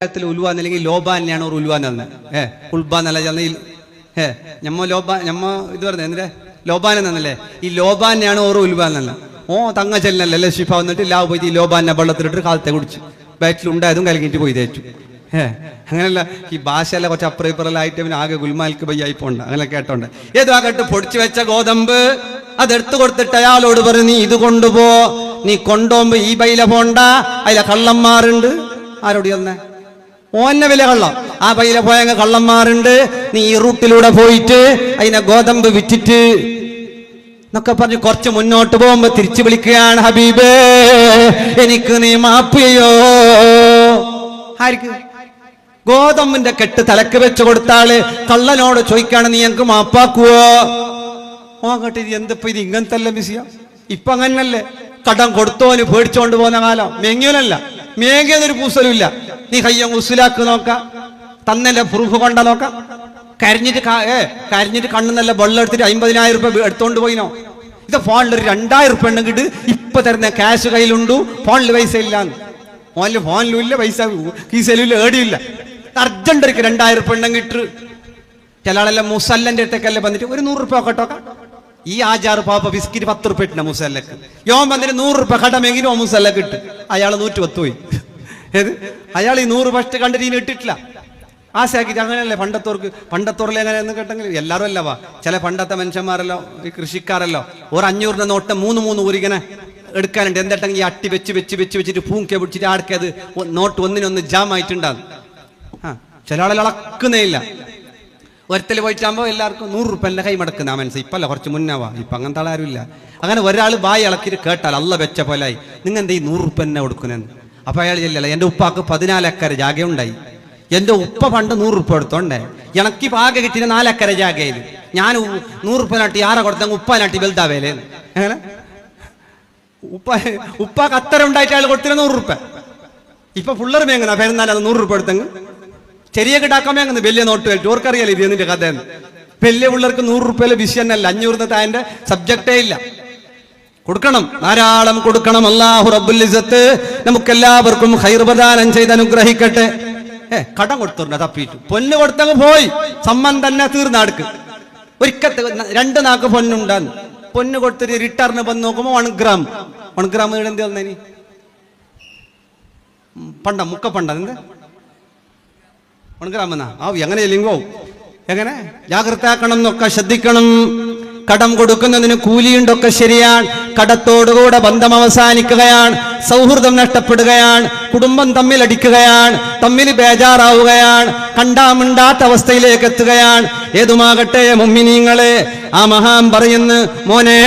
ഉൽവ എന്നല്ലെങ്കിൽ ലോബാനെയാണ് ഒരു ഉൽവ എന്ന് ഉൾബ എന്നല്ല ഞമ്മ ലോബാ ഞമ്മ ഇത് പറഞ്ഞ എന്തിനാ ലോബാൻ എന്നല്ലേ ഈ ലോബാനെയാണ് ഓരോ ഉൽവ എന്നല്ല തങ്ങ ചെല്ലല്ലേ ഷിഫ വന്നിട്ട് ലാവ് പോയി ഈ ലോബാനെ വെള്ളത്തിലിട്ട് കാലത്തെ കുടിച്ച് ബാറ്റിലുണ്ടായതും കലങ്ങിട്ട് പോയി തേച്ചു അങ്ങനെയല്ല ഈ ഭാഷയെല്ലാം കുറച്ച് അപ്പുറം ഇപ്പുറലായിട്ട് അവന് ആകെ ഗുൽമാൽക്ക് ബയ്യായി പോണ്ട അങ്ങനെ കേട്ടോണ്ട് ഏതോ ആകട്ട് പൊടിച്ചു വെച്ച ഗോതമ്പ് അതെടുത്തു കൊടുത്തിട്ട് അയാളോട് പറഞ്ഞു നീ ഇത് കൊണ്ടുപോ നീ കൊണ്ടുപോകുമ്പോ ഈ ബൈല പോണ്ട അതിലെ കള്ളന്മാരുണ്ട് ആരോട് ചെന്നേ ഓന്നെ വില കള്ളം ആ ബൈല പോയ കള്ളന്മാരുണ്ട് നീ ഈ റൂട്ടിലൂടെ പോയിട്ട് അതിനെ ഗോതമ്പ് വിറ്റിട്ട് എന്നൊക്കെ പറഞ്ഞ് കുറച്ച് മുന്നോട്ട് പോകുമ്പോ തിരിച്ചു വിളിക്കുകയാണ് ഹബീബേ എനിക്ക് നീ മാപ്പ് ചെയ്യോ ആർക്ക് ഗോതമ്പിന്റെ കെട്ട് തലക്ക് വെച്ച് കൊടുത്താള് കള്ളനോട് ചോദിക്കാണ് നീ ഞങ്ങക്ക് മാപ്പാക്കുവോ കേട്ട് ഇത് എന്തപ്പോ ഇത് ഇങ്ങനത്തെ മിസിയ ഇപ്പൊ അങ്ങനല്ലേ കടം കൊടുത്തോന് പേടിച്ചോണ്ട് പോകുന്ന കാലം മേങ്ങിയോനല്ല മേങ്ങിയതൊരു പൂസലും ഇല്ല നീ കയ്യം ഉസുലാക്ക് നോക്ക തന്നല്ലേ പ്രൂഫ് കൊണ്ട നോക്ക കരിഞ്ഞിട്ട് കണ്ണുന്നല്ല വെള്ളം എടുത്തിട്ട് 50,000 രൂപ എടുത്തോണ്ട് പോയിനോ ഇത് ഫോണിൽ ഒരു 2,000 രൂപ ഉണ്ടെങ്കിട്ട് ഇപ്പൊ തരുന്ന ക്യാഷ് കയ്യിലുണ്ടു ഫോണിൽ പൈസ ഇല്ലാന്ന് ഫോണിലും ഇല്ല പൈസ കീസലും ഇല്ല ഏടിയില്ല അർജന്റ് ഒരു 2,000 രൂപ ഉണ്ടെങ്കിട്ട് ചില ആളെല്ലാം മുസല്ലന്റെ അടുത്തേക്കല്ലേ വന്നിട്ട് ഒരു 100 രൂപ കേട്ടോക്ക ഈ ആചാറ് പാപ്പ ബിസ്കിറ്റ് 10 രൂപ ഇട്ടിന മുസല്ലക്ക് യോൻ വന്നിട്ട് 100 രൂപ കടമെങ്കിലും ഓ മുസല്ലക്ക് ഇട്ട് അയാൾ 110 പോയി ഏത് അയാൾ ഈ 100 ഫസ്റ്റ് കണ്ടിട്ട് ഇനി ഇട്ടിട്ടില്ല ആശയാക്കിട്ട് അങ്ങനെയല്ലേ പണ്ടത്തോറിലെ എങ്ങനെയെന്ന് കേട്ടെങ്കിൽ എല്ലാവരും അല്ലവാ ചില പണ്ടത്തെ മനുഷ്യന്മാരല്ലോ ഈ കൃഷിക്കാരല്ലോ ഒരു 500 നോട്ട് 3 ഊരിങ്ങനെ എടുക്കാനുണ്ട് എന്തെങ്കിൽ ഈ അട്ടി വെച്ചിട്ട് പൂക്കെ പിടിച്ചിട്ട് ആടക്കത് നോട്ട് ഒന്നിനൊന്ന് ജാം ആയിട്ടുണ്ടാകും ചില ആളെ അളക്കുന്നേ ഇല്ല ഒരത്തിൽ പോയിട്ടാകുമ്പോൾ എല്ലാവർക്കും 100 രൂപ കൈ മടക്കുന്ന ആ മനസ്സ് ഇപ്പല്ല കുറച്ച് മുന്നാവാ ഇപ്പൊ അങ്ങനത്തെ ആളാരുമില്ല അങ്ങനെ ഒരാൾ ബായി ഇളക്കിട്ട് കേട്ടാൽ അല്ല വെച്ച പോലായി നിങ്ങൾ എന്താ ഈ 100 രൂപ തന്നെ കൊടുക്കുന്നെന്ന് അപ്പൊ അയാൾ ചെല്ലല്ല എന്റെ ഉപ്പാക്ക് 14 ഏക്കർ ജാഗയുണ്ടായി എന്റെ ഉപ്പ പണ്ട് 100 രൂപ എടുത്തോണ്ടേ ഇണക്കി പാകെ കിട്ടിയ 4 ഏക്കർ ജാഗയിൽ ഞാൻ 100 രൂപ നാട്ടി ആരെ കൊടുത്തെങ്കിൽ ഉപ്പാനാട്ടി വലുതാവേലേ അങ്ങനെ ഉപ്പാക്ക് അത്ര ഉണ്ടായിട്ട് അയാൾ കൊടുത്തില്ല 100 രൂപ ഇപ്പൊ ഫുള്ളർ മേങ്ങുന്ന പെരുന്നാൾ അത് 100 രൂപ എടുത്തെങ്കിൽ ചെറിയ കിടാക്കാൻ മേങ്ങുന്നു വലിയ നോട്ട് കഴിച്ചു ഓർക്കറിയാലോ ഇത് എന്നിന്റെ കഥ വലിയ പിള്ളേർക്ക് 100 രൂപയിലെ വിഷയന്നല്ല 500 അതിന്റെ സബ്ജക്റ്റേ ഇല്ല കൊടുക്കണം ധാരാളം കൊടുക്കണം അല്ലാഹു റബ്ബുൽ ഇസ്സത്ത് നമുക്കെല്ലാവർക്കും ഖൈർ പ്രദാനം ചെയ്ത് അനുഗ്രഹിക്കട്ടെ കടം കൊടുത്തിട്ടുണ്ട് തപ്പിയിട്ടു പൊന്ന് കൊടുത്തങ്ങ് പോയി സമ്മൻ തന്നെ തീർന്നാടുക്ക് ഒരിക്കത്തെ 2 നാക്ക് പൊന്നുണ്ടാന്ന് പൊന്ന് കൊടുത്തിട്ട് റിട്ടേൺ വന്ന് നോക്കുമ്പോ 1 ഗ്രാം എന്ത് തന്നേനി മുക്കപ്പണ്ട എന്താ 1 ഗ്രാം എന്നാ എങ്ങനെ ഇല്ലെങ്കിൽ എങ്ങനെ ജാഗ്രത ആക്കണം എന്നൊക്കെ ശ്രദ്ധിക്കണം കടം കൊടുക്കുന്നതിന് കൂലിയുണ്ടൊക്കെ ശരിയാണ് കടത്തോടുകൂടെ ബന്ധം അവസാനിക്കുകയാണ് സൗഹൃദം നഷ്ടപ്പെടുകയാണ് കുടുംബം തമ്മിൽ അടിക്കുകയാണ് തമ്മിൽ ബേജാറാവുകയാണ് കണ്ടാമിണ്ടാത്ത അവസ്ഥയിലേക്ക് എത്തുകയാണ് ഏതുമാകട്ടെ മുഅ്മിനീങ്ങളെ ആ മഹാൻ പറയുന്നു മോനെ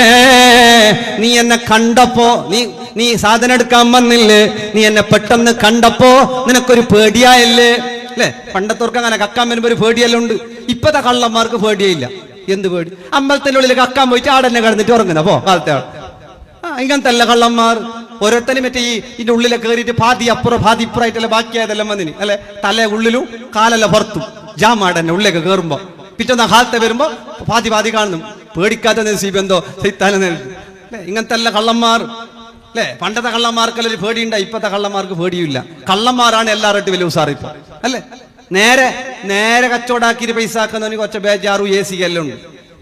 നീ എന്നെ കണ്ടപ്പോ നീ സാധനം എടുക്കാൻ വന്നില്ലേ നീ എന്നെ പെട്ടെന്ന് കണ്ടപ്പോ നിനക്കൊരു പേടിയായല്ലേ അല്ലെ പണ്ടത്തോർക്ക് അങ്ങനെ കക്കാൻ വരുമ്പോ ഒരു പേടിയെല്ലാം ഉണ്ട് ഇപ്പത്തെ കള്ളന്മാർക്ക് പേടിയില്ല എന്ത് പേടി അമ്പലത്തിന്റെ ഉള്ളിൽ കക്കാൻ പോയിട്ട് ആടെന്നെ കിടന്നിട്ട് ഉറങ്ങുന്ന കാലത്തെ ആൾ ഇങ്ങനത്തെ അല്ല കള്ളന്മാർ ഓരോരുത്തരും മറ്റേ ഇതിന്റെ ഉള്ളിലെ കയറിയിട്ട് പാതി അപ്പുറം പാതി ഇപ്പുറമായിട്ടല്ല ബാക്കിയായതെല്ലാം വന്നിന് അല്ലെ തല ഉള്ളിലും കാലല്ല പുറത്തും ജാമാടന്നെ ഉള്ളിലേക്ക് കയറുമ്പോ പിറ്റേന്നാ കാലത്തെ വരുമ്പോ പാതി കാണുന്നു പേടിക്കാത്ത നസീബെന്തോ സൈത്താനെ ഇങ്ങനത്തെ അല്ല കള്ളന്മാർ അല്ലെ പണ്ടത്തെ കള്ളന്മാർക്കല്ല ഒരു പേടിയുണ്ടായി ഇപ്പത്തെ കള്ളന്മാർക്ക് പേടിയില്ല കള്ളന്മാരാണ് എല്ലാവരും വലിയ ഉസാറിപ്പോ അല്ലെ നേരെ കച്ചവടാക്കിയിട്ട് പൈസ ആക്കുന്നവന് കുറച്ച് ബേജാറും AC എല്ലാം ഉണ്ട്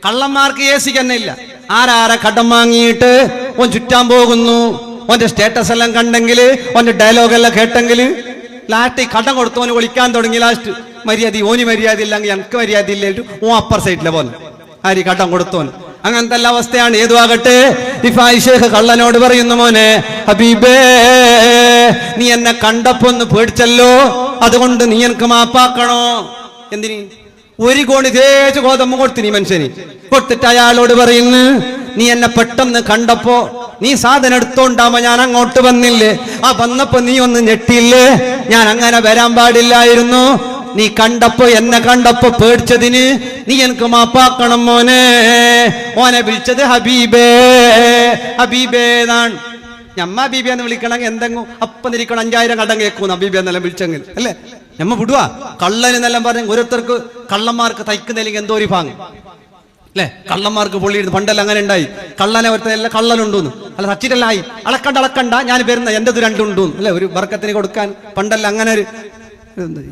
കള്ളന്മാർക്ക് AC തന്നെ ഇല്ല ആരാരെ കടം വാങ്ങിയിട്ട് ഓൻ ചുറ്റാൻ പോകുന്നു ഓന്റെ സ്റ്റേറ്റസ് എല്ലാം കണ്ടെങ്കിൽ ഓന്റെ ഡയലോഗ് എല്ലാം കേട്ടെങ്കിൽ ലാസ്റ്റ് കടം കൊടുത്തോന് വിളിക്കാൻ തുടങ്ങി ലാസ്റ്റ് ഓന് മര്യാദ ഇല്ലെങ്കിൽ എനിക്ക് മര്യാദ ഇല്ലായിട്ട് ഓ അപ്പർ സൈഡിലെ പോലെ ആര് കടം കൊടുത്തോന് അങ്ങനത്തെ എല്ലാ അവസ്ഥയാണ് ഏതുവാകട്ടെ റിഫായി ഷേഖ് കള്ളനോട് പറയുന്നു മോനെ ഹബീബേ നീ എന്നെ കണ്ടപ്പോ ഒന്ന് പേടിച്ചല്ലോ അതുകൊണ്ട് നീ എനിക്ക് മാപ്പാക്കണോ എന്തിന് 1 കോണി തേച്ച് ഗോതമ്പ് കൊടുത്തിനി മനുഷ്യന് കൊടുത്തിട്ട് അയാളോട് പറയുന്നു നീ എന്നെ പെട്ടെന്ന് കണ്ടപ്പോ നീ സാധനം എടുത്തോണ്ടാവുമ്പോ ഞാൻ അങ്ങോട്ട് വന്നില്ലേ വന്നപ്പോ നീ ഒന്ന് ഞെട്ടിയില്ലേ ഞാൻ അങ്ങനെ വരാൻ പാടില്ലായിരുന്നു നീ എന്നെ കണ്ടപ്പോ പേടിച്ചതിന് നീ എനിക്ക് മാപ്പാക്കണം മോനെ വിളിച്ചത് ഹബീബേ എന്നാണ് ഞമ്മ ഹബീബി എന്ന് വിളിക്കണമെങ്കിൽ എന്തെങ്കിലും അപ്പം ഇരിക്കണം 5,000 കടം കേൾക്കുന്നു ഹബീബി എന്നെല്ലാം വിളിച്ചെങ്കിൽ അല്ലേ ഞമ്മ വിടുവാ കള്ളനെന്നെല്ലാം പറഞ്ഞു ഓരോരുത്തർക്ക് കള്ളന്മാർക്ക് തയ്ക്കുന്നില്ലെങ്കിൽ എന്തോ ഒരു ഭാഗം അല്ലെ കള്ളന്മാർക്ക് പൊള്ളിയിരുന്നു പണ്ടെല്ലാം അങ്ങനെ ഉണ്ടായി കള്ളനെ ഒരുത്തല്ല കള്ളനുണ്ടോന്ന് അല്ല സച്ചിട്ടല്ലായി അളക്കണ്ട ഞാൻ വരുന്ന എന്റേത് രണ്ടുണ്ടോന്ന് അല്ലെ ഒരു വർക്കത്തിന് കൊടുക്കാൻ പണ്ടെല്ലാം അങ്ങനെ ഒരു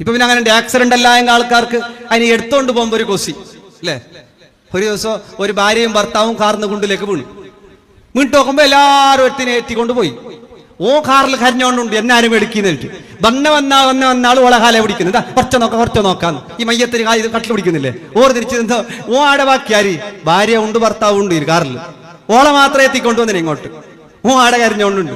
ഇപ്പൊ പിന്നെ അങ്ങനെ ആക്സിഡന്റ് അല്ല എന്ന ആൾക്കാർക്ക് അതിന് എടുത്തോണ്ട് പോകുമ്പോ ഒരു കൊസി അല്ലേ. ഒരു ദിവസം ഒരു ഭാര്യയും ഭർത്താവും കാറിന് കുണ്ടിലേക്ക് വീണ്ടു നോക്കുമ്പോ എല്ലാവരും ഒരുത്തിനെ എത്തിക്കൊണ്ട് പോയി. ഓ കാറിൽ കരഞ്ഞോണ്ടുണ്ട് എന്നെ ആരും എടുക്കുന്നിട്ട് വന്നാൾ ഓളെ കാലെ പിടിക്കുന്നത് കുറച്ച് നോക്കാന്ന്. ഈ മയ്യത്തിന് ഇത് കട്ടിൽ പിടിക്കുന്നില്ലേ ഓർ തിരിച്ചു ഓ ആടെ ബാക്കി ആര് ഭാര്യ ഉണ്ട് ഭർത്താവ് ഉണ്ട് കാറിൽ ഓളെ മാത്രമേ എത്തിക്കൊണ്ടുവന്നില്ല ഇങ്ങോട്ട്. ഓ ആടെ കരഞ്ഞോണ്ടുണ്ട്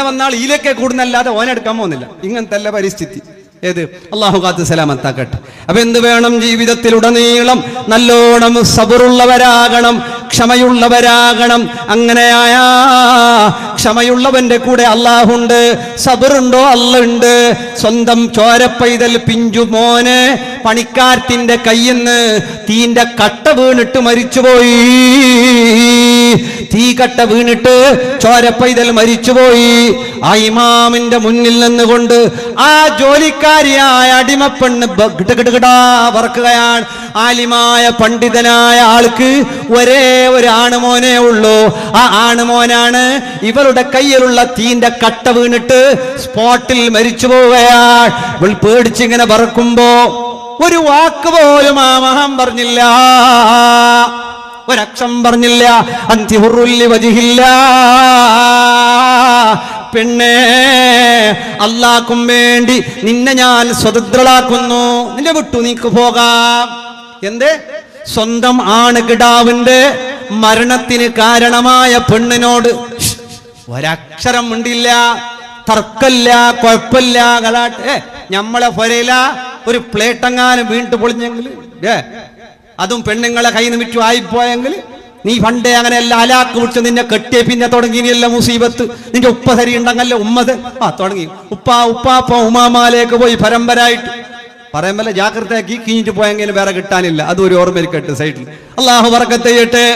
വന്നാൾ ഇതിലേക്ക് കൂടുന്നല്ലാതെ ഓനെടുക്കാൻ പോകുന്നില്ല. ഇങ്ങനത്തെ അല്ല പരിസ്ഥിതി. ഏത് അള്ളാഹു കാത്ത് സലാമത്താക്കട്ടെ. അപ്പൊ എന്ത് വേണം ജീവിതത്തിലുടനീളം നല്ലോണം സബറുള്ളവരാകണം, ക്ഷമയുള്ളവരാകണം. അങ്ങനെയായ ക്ഷമയുള്ളവന്റെ കൂടെ അള്ളാഹുണ്ട്. സബറുണ്ടോ അല്ലുണ്ട്. സ്വന്തം ചോരപ്പൈതൽ പിഞ്ചു മോന് പണിക്കാരത്തിന്റെ കയ്യിന്ന് തീന്റെ കട്ട വീണിട്ട് മരിച്ചുപോയി. തീ കട്ട വീണിട്ട് ചോരപ്പൈതൽ മരിച്ചുപോയി. ആ ഇമാമിന്റെ മുന്നിൽ നിന്നുകൊണ്ട് ആ ജോലിക്കാരിയായ അടിമപ്പെണ്ണ് പറക്കുകയാണ്. ആലിമായ പണ്ഡിതനായ ആൾക്ക് ഒരേ ഒരു ആണുമോനേ ഉള്ളൂ. ആ ആണുമോനാണ് ഇവരുടെ കയ്യിലുള്ള തീന്റെ കട്ട വീണിട്ട് സ്പോട്ടിൽ മരിച്ചു പോവുകയാണ്. ഇവൾ പേടിച്ചിങ്ങനെ പറക്കുമ്പോ ഒരു വാക്ക് പോലും ആ മഹാൻ പറഞ്ഞില്ല, ഒരക്ഷം പറഞ്ഞില്ല. അന്തിഹുറുല്ലി വജിഹില്ല, പെണ്ണേ അല്ലാഹ്ക്കും വേണ്ടി നിന്നെ ഞാൻ സ്വതന്ത്രളാക്കുന്നു, നിന്നെ വിട്ടു നീക്ക് പോകാം. എന്തേ? സ്വന്തം ആണ് കിടാവിന്റെ മരണത്തിന് കാരണമായ പെണ്ണിനോട് ഒരക്ഷരം ഉണ്ടില്ല, തർക്കല്ല, കുഴപ്പമില്ല, കളാട്ട്. ഞമ്മളെ പൊരയില ഒരു പ്ലേറ്റെങ്ങാനും വീണ്ടു പൊളിഞ്ഞെങ്കിൽ, അതും പെണ്ണുങ്ങളെ കൈ നിമിറ്റു ആയിപ്പോയെങ്കിൽ, നീ പണ്ടേ അങ്ങനെയല്ല അലാക്ക് വിളിച്ച് നിന്നെ കെട്ടിയ പിന്നെ തുടങ്ങിയല്ല മുസീബത്ത്. നിന്റെ ഉപ്പ സരി ഉണ്ടെങ്കല്ലേ ഉമ്മത് തുടങ്ങി. ഉപ്പാപ്പ ഉമാമാലേക്ക് പോയി പരമ്പരായിട്ട് പറയുമ്പോൾ ജാഗ്രതയാക്കി കീഞ്ഞിട്ട് പോയെങ്കിലും വേറെ കിട്ടാനില്ല. അതും ഒരു ഓർമ്മയിൽ കെട്ട് സൈഡിൽ. അള്ളാഹു ബറക്കത്ത് ചെയ്യട്ടെ.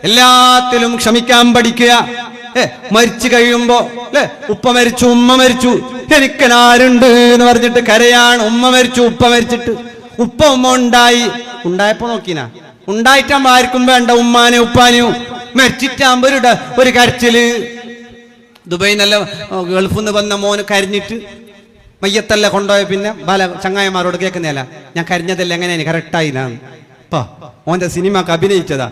എല്ലാത്തിലും ക്ഷമിക്കാൻ പഠിക്കുക. മരിച്ചു കഴിയുമ്പോ അല്ലെ, ഉപ്പ മരിച്ചു ഉമ്മ മരിച്ചു എനിക്കനാരുണ്ട് എന്ന് പറഞ്ഞിട്ട് കരയാണ്. ഉമ്മ മരിച്ചു ഉപ്പ മരിച്ചിട്ട്. ഉപ്പ ഉമ്മ ഉണ്ടായപ്പോ നോക്കിനാ, ഉണ്ടായിട്ടാകുമ്പോ ആർക്കും വേണ്ട ഉമ്മാനെയും ഉപ്പാനെയും. മരിച്ചിട്ടാകുമ്പോ ഒരു കരച്ചില്. ദുബൈയിൽ നല്ല ഗൾഫിൽ നിന്ന് വന്ന മോന് കരഞ്ഞിട്ട് മയ്യത്തല്ല കൊണ്ടുപോയ പിന്നെ പല ചങ്ങായന്മാരോട് കേൾക്കുന്നതല്ല, ഞാൻ കരഞ്ഞതല്ല എങ്ങനെയാണ് കറക്റ്റായില്ല. ഇപ്പൊ ഓന്റെ സിനിമക്ക് അഭിനയിച്ചതാ.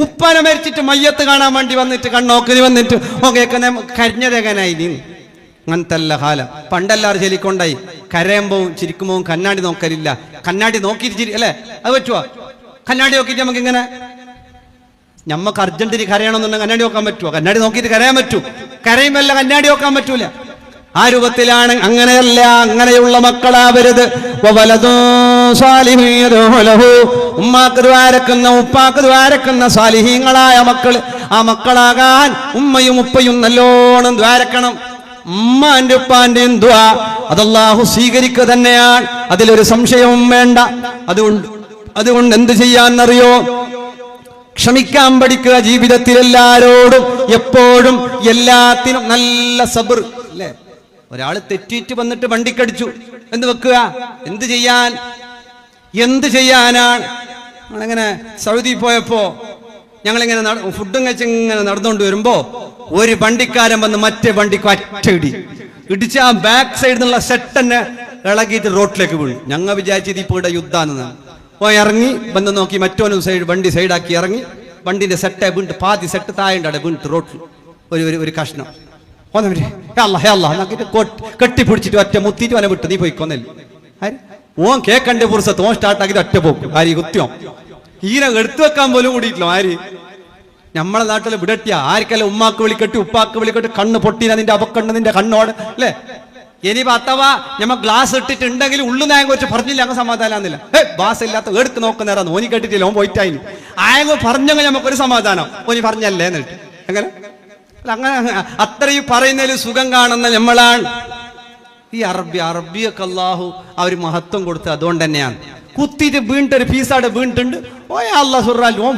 ഉപ്പാനെ മരിച്ചിട്ട് മയ്യത്ത് കാണാൻ വേണ്ടി വന്നിട്ട് കണ്ണോക്കിന് വന്നിട്ട് ഓ കേൾക്കുന്ന കരഞ്ഞത് എങ്ങനായി നീ. അങ്ങനത്തെ അല്ല കാലം. പണ്ടെല്ലാവരും ചെലിക്കൊണ്ടായി കരയുമ്പോ ചിരിക്കുമ്പോ കണ്ണാടി നോക്കലില്ല. കണ്ണാടി നോക്കിയിട്ട് ചിരി അല്ലേ, അത് പറ്റുവാ? കണ്ണാടി നോക്കിയിട്ട് നമുക്ക് ഇങ്ങനെ ഞമ്മക്ക് അർജന്റീന കരയണമെന്നുണ്ടെങ്കിൽ കണ്ണാടി നോക്കാൻ പറ്റുമോ? കണ്ണാടി നോക്കിയിട്ട് കരയാൻ പറ്റൂ? കരയുമല്ല കണ്ണാടി നോക്കാൻ പറ്റൂല. ആ രൂപത്തിലാണ്. അങ്ങനെയല്ല, അങ്ങനെയുള്ള മക്കളാവരുത്. ഉമ്മാക്ക് ദ്വാരക്കുന്ന ഉപ്പാക്ക് ദ്വാരക്കുന്ന സാലിഹീങ്ങളായ മക്കള്, ആ മക്കളാകാൻ ഉമ്മയും ഉപ്പയും നല്ലോണം ദ്വാരക്കണം. ഉമ്മാന്റെ ഉപ്പാന്റെയും ദ്വാ അത് അല്ലാഹു സ്വീകരിക്കുക തന്നെയാണ്, അതിലൊരു സംശയവും വേണ്ട. അതുകൊണ്ട് എന്ത് ചെയ്യാന്നറിയോ? ക്ഷമിക്കാൻ പഠിക്കുക. ജീവിതത്തിൽ എല്ലാരോടും എപ്പോഴും എല്ലാത്തിനും നല്ല സബർ അല്ലേ. ഒരാൾ തെറ്റിയിട്ട് വന്നിട്ട് വണ്ടിക്കടിച്ചു എന്ത് വെക്കുക? എന്ത് ചെയ്യാനാണ്? ഞങ്ങളിങ്ങനെ സൗദി പോയപ്പോ ഞങ്ങളിങ്ങനെ ഫുഡും കഴിച്ച് ഇങ്ങനെ നടന്നുകൊണ്ട് വരുമ്പോ ഒരു വണ്ടിക്കാരൻ വന്ന് മറ്റേ വണ്ടിക്ക് ഒറ്റയിടി ഇടിച്ച് ആ ബാക്ക് സൈഡിൽ നിന്നുള്ള സെറ്റ് തന്നെ ഇളകിയിട്ട് റോഡിലേക്ക് വീണു. ഞങ്ങൾ വിചാരിച്ചത് ഇപ്പോൾ ഇവിടെ യുദ്ധാന്ന്. ഓ ഇറങ്ങി വന്ന് നോക്കി, മറ്റോനും വണ്ടി സൈഡാക്കി ഇറങ്ങി വണ്ടിന്റെ സെറ്റെ വീണിട്ട് പാതി സെറ്റ് താഴെ വീണിട്ട് റോഡിൽ ഒരു കഷ്ണം. കെട്ടിപ്പിടിച്ചിട്ട് ഒറ്റ മുത്തിയിട്ട് വനെ വിട്ടു, നീ പോയിക്കൊന്നല്ലേ. ഓൻ കേക്കണ്ടേ പുറത്ത് ഓൻ സ്റ്റാർട്ടാക്കിട്ട് ഒറ്റ പോക്കും. ആര് കുത്തിയോ ഈനെ എടുത്തു വെക്കാൻ പോലും കൂടിയിട്ടില്ല. ആര് നമ്മളെ നാട്ടിൽ വിടട്ടിയ ആർക്കല്ല ഉമ്മാക്ക് വിളിക്കട്ടി ഉപ്പാക്ക് വിളിക്കട്ടി കണ്ണ് പൊട്ടീന നിന്റെ അപക്കണ്ണ് നിന്റെ കണ്ണോട് അല്ലേ. ഇനിയിപ്പോ അഥവാ ഞമ്മ ഗ്ലാസ് ഇട്ടിട്ടുണ്ടെങ്കിൽ ഉള്ളു നായം വെച്ച് പറഞ്ഞില്ല അങ്ങ് സമാധാനാന്നില്ല. ബാസ് ഇല്ലാത്ത എടുക്ക് നോക്കുന്നേരാന്ന് ഓനി കേട്ടിട്ടില്ല, ഓൻ പോയിട്ടായി ആയങ്ങ് പറഞ്ഞെങ്കിൽ നമുക്കൊരു സമാധാനം. ഓനി പറഞ്ഞല്ലേ എന്നിട്ട് അങ്ങനെ അങ്ങനെ അത്രയും പറയുന്നതിൽ സുഖം കാണുന്ന നമ്മളാണ്. ഈ അറബിയൊക്കെ അല്ലാഹു ആ ഒരു മഹത്വം കൊടുത്ത് അതുകൊണ്ട് തന്നെയാണ്. കുത്തിയിട്ട് വീണിട്ടൊരു പീസാട് വീണിട്ടുണ്ട്. ഓ അല്ലാഹ് സുറാൽ ഓൻ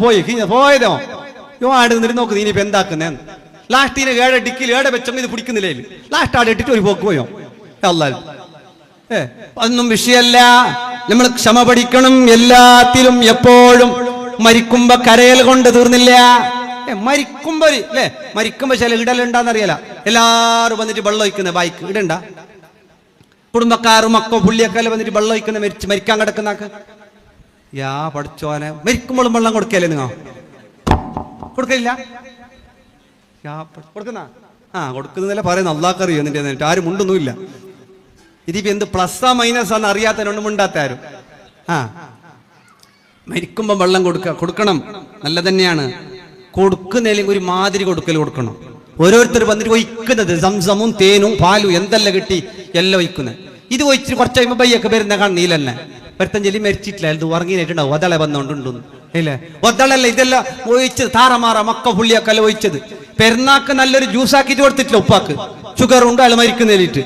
പോയതോ യോ ആട് നിന്നിട്ട് നോക്ക് നീ ഇനിയിപ്പോ എന്താക്കുന്നേന്ന്. ലാസ്റ്റിന് ഏഴ് ഡിക്കിൽ ഏടെ വെച്ചെങ്കിൽ ഇത് പിടിക്കുന്നില്ലേ. ലാസ്റ്റ് ആടെ ഇട്ടിട്ട് ഒരു പോക്ക് പോയോ അല്ലാഹ്. അതൊന്നും വിഷയമല്ല. നമ്മൾ ക്ഷമ പഠിക്കണം എല്ലാത്തിലും എപ്പോഴും. മരിക്കുമ്പോ കരയൽ കൊണ്ട് തീർന്നില്ല. മരിക്കുമ്പോ അല്ലേ, മരിക്കുമ്പോ ചില ഇടലുണ്ടാന്നറിയാല. എല്ലാരും വന്നിട്ട് വെള്ളം ഒഴിക്കുന്ന ബൈക്ക് ഇടണ്ട. കുടുംബക്കാരും മക്കോ പുള്ളിയൊക്കെ വന്നിട്ട് വെള്ളം ഒഴിക്കുന്ന മരിക്കാൻ കിടക്കുന്നാക്ക് യാ പഠിച്ചോനെ മരിക്കുമ്പോഴും വെള്ളം കൊടുക്കല്ലേ നിങ്ങൾ കൊടുക്കില്ല കൊടുക്കുന്ന കൊടുക്കുന്നതല്ലേ പറയുന്നത് അള്ളാഹ്ക്കറിയോ എന്നിട്ട് ആരും മുണ്ടൊന്നുമില്ല. ഇതിപ്പോ എന്ത് പ്ലസ്സാ മൈനസാന്ന് അറിയാത്തതിനൊന്നും മുണ്ടാത്ത ആരും. മരിക്കുമ്പം വെള്ളം കൊടുക്കണം, നല്ല തന്നെയാണ്. കൊടുക്കുന്നതിലേക്ക് ഒരു മാതിരി കൊടുക്കണം. ഓരോരുത്തർ വന്നിട്ട് ഒഴിക്കുന്നത് സംസമും തേനും പാലും എന്തെല്ലാം കിട്ടി എല്ലാം ഒഴിക്കുന്നത്. ഇത് ഒഴിച്ചിട്ട് കുറച്ച് കഴിയുമ്പോൾ ബയ്യൊക്കെ വരുന്ന കാണീലന്നെ പെരുത്തഞ്ചലി മരിച്ചിട്ടില്ല, ഇത് ഉറങ്ങിയിട്ടുണ്ടാവും. ഒതളെ വന്നോണ്ടുണ്ടെന്ന് ഇല്ലേ? ഒതളല്ല, ഇതെല്ലാം ഒഴിച്ചത് താറമാറ മക്ക പുള്ളിയൊക്കെ അല്ല ഒഴിച്ചത്. പെരുന്നാക്ക് നല്ലൊരു ജ്യൂസാക്കിയിട്ട് കൊടുത്തിട്ടില്ല ഉപ്പാക്ക്, ഷുഗർ ഉണ്ട് അയാൾ മരിക്കുന്നതിലിട്ട്.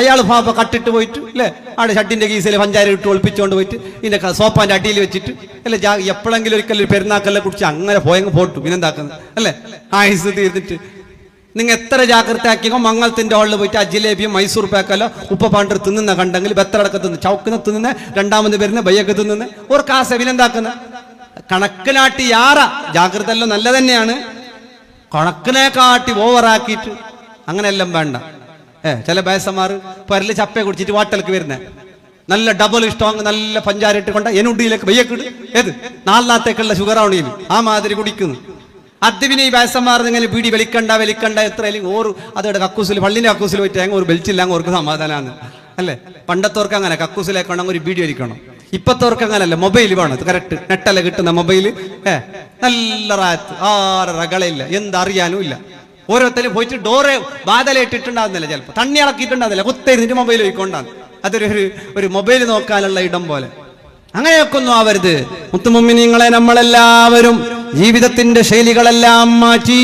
അയാൾ പാപ്പ കട്ടിട്ട് പോയിട്ട് അല്ലേ അവിടെ ഷട്ടിന്റെ കീസിൽ പഞ്ചാര ഇട്ട് ഒളിപ്പിച്ചുകൊണ്ട് പോയിട്ട് ഇതിന്റെ സോപ്പാന്റെ അടിയിൽ വെച്ചിട്ട് അല്ലെ എപ്പോഴെങ്കിലും ഒരിക്കലും പെരുന്നാക്കെല്ലാം കുടിച്ച് അങ്ങനെ പോയെങ്കിൽ പോട്ടു പിന്നെന്താക്കുന്നത് അല്ലേ? ആയുസ് തീർന്നിട്ട് നിങ്ങൾ എത്ര ജാഗ്രത ആക്കിയോ മംഗളത്തിന്റെ ഹോളിൽ പോയിട്ട് ആ ജിലേബിയും മൈസൂർ പാക്കല്ലോ ഉപ്പ പാണ്ടർ തിന്നുന്ന കണ്ടെങ്കിൽ ബെത്തടക്ക തിന്ന് ചൗക്കുന്ന തിന്നുന്ന രണ്ടാമത് വരുന്ന ബയ്യൊക്കെ തിന്നുന്ന ഒരു കാസ പിന്നെന്താക്കുന്ന കണക്കിനാട്ടി യാറ ജാഗ്രത എല്ലാം നല്ല തന്നെയാണ്. കണക്കിനെ കാട്ടി ഓവറാക്കിയിട്ട് അങ്ങനെയെല്ലാം വേണ്ട. ചില ബേസന്മാർ പരല് ചപ്പയെ കുടിച്ചിട്ട് വാട്ടലേക്ക് വരുന്നത് നല്ല ഡബിൾ ഇഷ്ടം നല്ല പഞ്ചാരിട്ട് കൊണ്ട എനുണ്ടിയിലേക്ക് ബയ്യക്കിട് ഏത് നാലിനകത്തേക്കുള്ള ഷുഗറാവണിയിൽ ആ മാതിരി കുടിക്കുന്നു. അതിന് ഈ ബേസന്മാർ ഇങ്ങനെ ബീഡി വലിക്കണ്ട എത്രയും ഓറ് അതോടെ കക്കൂസിൽ പള്ളിന്റെ കക്കൂസിൽ പോയിട്ട് അങ്ങ് ഒരു ബെൽച്ചില്ല അങ്ങ് ഓർക്ക് സമാധാനമാണ് അല്ലേ? പണ്ടത്തോർക്ക് അങ്ങനെ കക്കൂസിലേക്കണം ഒരു ബീഡി വലിക്കണം. ഇപ്പത്തോർക്ക് അങ്ങനല്ല, മൊബൈൽ വേണം. ഇത് കറക്റ്റ് നെട്ടല്ല കിട്ടുന്ന മൊബൈല്. നല്ല റാത്ത് ആറ് റകളയില്ല, എന്തറിയാനും ഇല്ല. ഓരോരുത്തരും പോയിട്ട് ഡോറ് ബാധലിട്ടിട്ടുണ്ടാകുന്നില്ല, ചിലപ്പോൾ തണ്ണി ഇളക്കിയിട്ടുണ്ടാകുന്നില്ല, കുത്തിരുന്നിട്ട് മൊബൈൽ പോയിക്കൊണ്ടാണ്. അതൊരു ഒരു മൊബൈൽ നോക്കാനുള്ള ഇടം പോലെ. അങ്ങനെയൊക്കെ ഒന്നും ആവരുത്. മുത്തുമുമ്മിനീങ്ങളെ നമ്മളെല്ലാവരും ജീവിതത്തിന്റെ ശൈലികളെല്ലാം മാറ്റി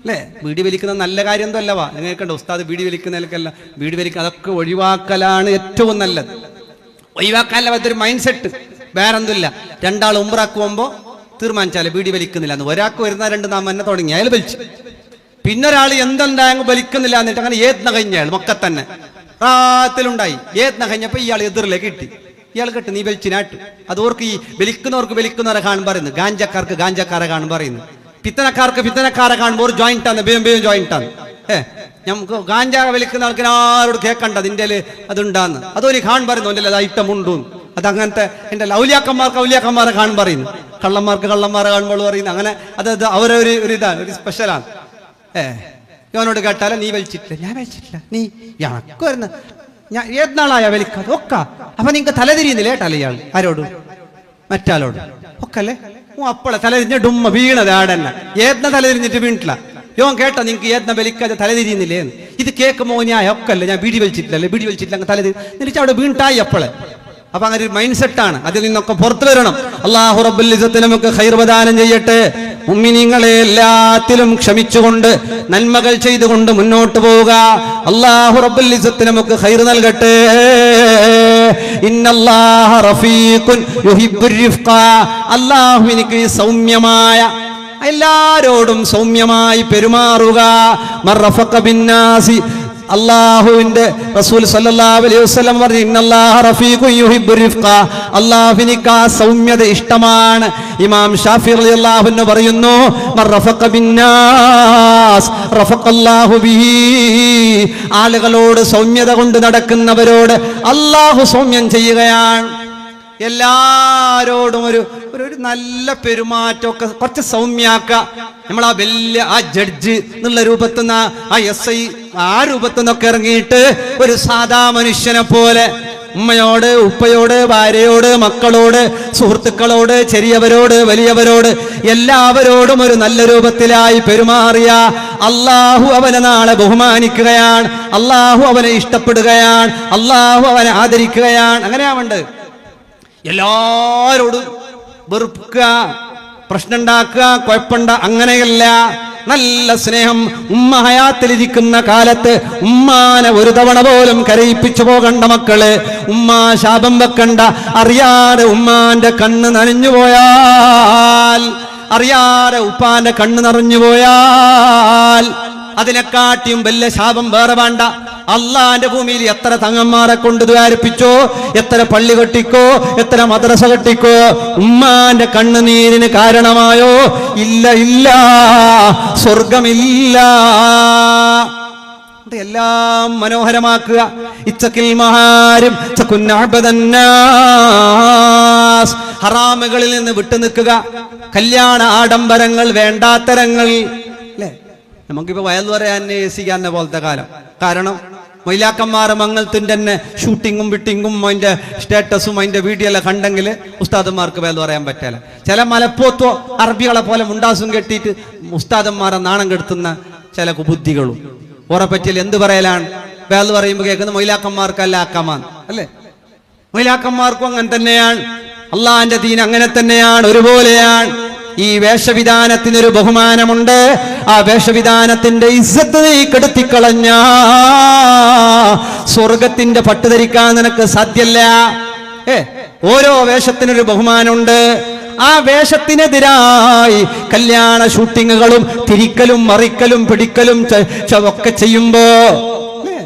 അല്ലേ? ബീഡി വലിക്കുന്ന നല്ല കാര്യം എന്തോ അല്ലവാ. നിങ്ങൾക്കുണ്ട് ഉസ്താദ് ബീഡി വലിക്കുന്നതിലേക്കല്ല, ബീഡി വലിക്കുക അതൊക്കെ ഒഴിവാക്കലാണ് ഏറ്റവും നല്ലത്. ഒഴിവാക്കാനല്ല അതൊരു മൈൻഡ് സെറ്റ്, വേറെന്തില്ല. രണ്ടാൾ ഉംറക്ക് പോകുമ്പോൾ തീരുമാനിച്ചാലേ ബീഡി വലിക്കുന്നില്ല എന്ന്. ഒരാൾക്ക് വരുന്ന രണ്ട് നാം തന്നെ തുടങ്ങി അയാൾ വലിച്ചു, പിന്നൊരാൾ എന്തെന്തായാലും വലിക്കുന്നില്ല എന്നിട്ട് അങ്ങനെ ഏത്ന കഴിഞ്ഞ അയാൾ മൊക്കെ തന്നെ റാത്തിലുണ്ടായി. ഏത്ന കഴിഞ്ഞപ്പോൾ ഇയാൾ എതിറിലേക്ക് കിട്ടി. ഇയാൾ കെട്ട് നീ വലിച്ചിനാട്ടു. അതോർക്ക് ഈ വലിക്കുന്നവരെ കാണും പറയുന്നു, ഗാഞ്ചക്കാർക്ക് ഗാഞ്ചക്കാരെ കാണും പറയുന്നു, പിത്തനക്കാർക്ക് പിത്തനക്കാരെ കാണുമ്പോൾ ഒരു ജോയിന്റ് ആണ്, ബേം ജോയിന്റ് ആണ്. നമുക്ക് ഗാഞ്ച വലിക്കുന്ന ആൾക്കാർ ആരോട് കേൾക്കണ്ട അതിൻ്റെ അതുണ്ടാന്ന്. അതൊരു കാണും പറയുന്നു എൻ്റെ അത് ഐറ്റം ഉണ്ടു. അതങ്ങനത്തെ എൻ്റെ ഔലിയാക്കന്മാരെ കാണും പറയുന്നു, കള്ളന്മാരെ കാണുമ്പോൾ പറയുന്നു. അങ്ങനെ അത് അവരൊരു ഇതാണ്, ഒരു സ്പെഷ്യലാണ്. ഇവനോട് കേട്ടാലോ നീ വലിച്ചിട്ടില്ല, ഞാൻ വലിച്ചിട്ടില്ല, നീ ഞങ്ങൾക്ക് വരുന്ന ഞാൻ ഏത് നാളായ വലിക്കാതെ ഒക്ക. അപ്പൊ നിങ്ങക്ക് തലതിരിയുന്നില്ല കേട്ടല്ലേ ഇയാൾ ആരോട്? മറ്റാളോട് ഒക്കല്ലേ? അപ്പളെ തലതിരിഞ്ഞ ഡുമ്മ വീണത് ആടന്നെ. ഏത്ന തലതിരിഞ്ഞിട്ട് വീണിട്ടില്ല. യോൻ കേട്ടോ നിങ്ങക്ക് ഏത്ന വലിക്കാതെ തലതിരിയുന്നില്ലേ? ഇത് കേൾക്കുമോ ഞാൻ ഒക്കല്ലേ, ഞാൻ ബീഡി വലിച്ചിട്ടില്ല തലതിരി എന്നിട്ട് അവിടെ വീണിട്ടായി അപ്പളെ. അപ്പൊ അങ്ങനെ ഒരു മൈൻഡ് സെറ്റാണ്. അതിൽ നിന്നൊക്കെ പുറത്തു വരണം. അല്ലാഹു റബ്ബുൽ ഇസ്സത്ത് നമുക്ക് ഖൈർ പ്രദാനം ചെയ്യട്ടെ. മുഅ്മിനീങ്ങളെ എല്ലാത്തിലും ക്ഷമിച്ചുകൊണ്ട് നന്മകൾ ചെയ്തുകൊണ്ട് മുന്നോട്ട് പോവുക. അല്ലാഹു റബ്ബുൽ ഇസ്സത്ത് നമുക്ക് ഖൈർ നൽകട്ടെ. ഇന്നല്ലാഹ റഫീഖുൻ യുഹിബ്ബുർ റിഫ്ഖ. അല്ലാഹു എനിക്ക് സൗമ്യമായ എല്ലാരോടും സൗമ്യമായി പെരുമാറുക. മർറഫഖ ബിന്നാസി അല്ലാഹുവിന്റെ റസൂൽ സല്ലല്ലാഹു അലൈഹി വസല്ലം പറഞ്ഞു, ഇന്നല്ലാഹ റഫീഖുൻ യുഹിബ്ബുർ റിഫ്ഖ. അല്ലാഹുവിനിക്ക് ആ സൗമ്യത ഇഷ്ടമാണ്. ഇമാം ഷാഫി റളിയല്ലാഹു അൻഹു പറയുന്നു, മർറഫഖ ബിന്നാസ് റഫഖല്ലാഹു ബിഹി. ആളുകളോട് സൗമ്യത കൊണ്ട് നടക്കുന്നവരോട് അല്ലാഹു സൗമ്യം ചെയ്യുകയാണ്. എല്ലാരോടും ഒരു നല്ല പെരുമാറ്റമൊക്കെ കുറച്ച് സൗമ്യാക്ക. നമ്മൾ ആ വലിയ ആ ജഡ്ജ് എന്നുള്ള രൂപത്തിൽ നിന്ന് ആ SI ആ രൂപത്തിൽ നിന്നൊക്കെ ഇറങ്ങിയിട്ട് ഒരു സാധാ മനുഷ്യനെ പോലെ ഉമ്മയോട് ഉപ്പയോട് ഭാര്യയോട് മക്കളോട് സുഹൃത്തുക്കളോട് ചെറിയവരോട് വലിയവരോട് എല്ലാവരോടും ഒരു നല്ല രൂപത്തിലായി പെരുമാറിയ അല്ലാഹു അവനെ നാളെ ബഹുമാനിക്കുകയാണ്. അല്ലാഹു അവനെ ഇഷ്ടപ്പെടുകയാണ്. അല്ലാഹു അവനെ ആദരിക്കുകയാണ്. അങ്ങനെയാവുണ്ട്. എല്ലാരോടും വെറുക്കുക, പ്രശ്നമുണ്ടാക്കുക, കുഴപ്പമുണ്ട അങ്ങനെയല്ല. നല്ല സ്നേഹം. ഉമ്മ ഹയാത്തിലിരിക്കുന്ന കാലത്ത് ഉമ്മാനെ ഒരു തവണ പോലും കരയിപ്പിച്ചു പോകണ്ട മക്കള്. ഉമ്മ ശാപം വെക്കണ്ട. അറിയാതെ ഉമ്മാന്റെ കണ്ണ് നനഞ്ഞു പോയാൽ, അറിയാതെ ഉപ്പാന്റെ കണ്ണ് നിറഞ്ഞു പോയാൽ അതിനെക്കാട്ടിയും വലിയ ശാപം വേറെ വേണ്ട. അള്ളാന്റെ ഭൂമിയിൽ എത്ര തങ്ങന്മാരെ കൊണ്ട് ദ്വാരിപ്പിച്ചോ, എത്ര പള്ളി കെട്ടിക്കോ, എത്ര മദ്രസ കെട്ടിക്കോ, ഉമ്മാന്റെ കണ്ണുനീരിന് കാരണമായോ? ഇല്ല, സ്വർഗമില്ല. എല്ലാം മനോഹരമാക്കുക. ഇത്തഖിൽ മഹാരിം തകുൻ അഅബദന്നാസ്, ഹറാമുകളിൽ നിന്ന് വിട്ടുനിൽക്കുക. കല്യാണ ആഡംബരങ്ങൾ, വേണ്ടാത്തരങ്ങൾ. അല്ലേ, നമുക്കിപ്പോ വയലു പറയാൻ ഏസിക്കാന്ന പോലത്തെ കാലം. കാരണം മൊയിലാക്കന്മാർ മംഗളത്തിന്റെ തന്നെ ഷൂട്ടിങ്ങും വിട്ടിങ്ങും അതിന്റെ സ്റ്റാറ്റസും അതിന്റെ വീഡിയോ എല്ലാം കണ്ടെങ്കിൽ ഉസ്താദന്മാർക്ക് വേല പറയാൻ പറ്റില്ല. ചില മലപ്പോത്തോ അറബികളെ പോലെ മുണ്ടാസും കെട്ടിയിട്ട് ഉസ്താദന്മാരെ നാണം കെടുത്തുന്ന ചില ബുദ്ധികളും ഓറെ പറ്റിയാൽ എന്ത് പറയലാണ്? വേല പറയുമ്പോൾ കേൾക്കുന്ന മൊയിലാക്കന്മാർക്കല്ല ആക്കാമാൻ അല്ലേ? മൊയിലാക്കന്മാർക്കും അങ്ങനെ തന്നെയാണ്. അള്ളാന്റെ ദീൻ അങ്ങനെ തന്നെയാണ്, ഒരുപോലെയാണ്. ഈ വേഷവിധാനത്തിനൊരു ബഹുമാനമുണ്ട്. ആ വേഷവിധാനത്തിന്റെ ഇസ്സത്ത് നീ കെടുത്തിക്കളഞ്ഞ സ്വർഗത്തിന്റെ പട്ട് ധരിക്കാൻ നിനക്ക് സാധ്യല്ല. ഓരോ വേഷത്തിനൊരു ബഹുമാനമുണ്ട്. ആ വേഷത്തിനെതിരായി കല്യാണ ഷൂട്ടിങ്ങുകളും തിരിക്കലും മറിക്കലും പിടിക്കലും ഒക്കെ ചെയ്യുമ്പോ ഒരു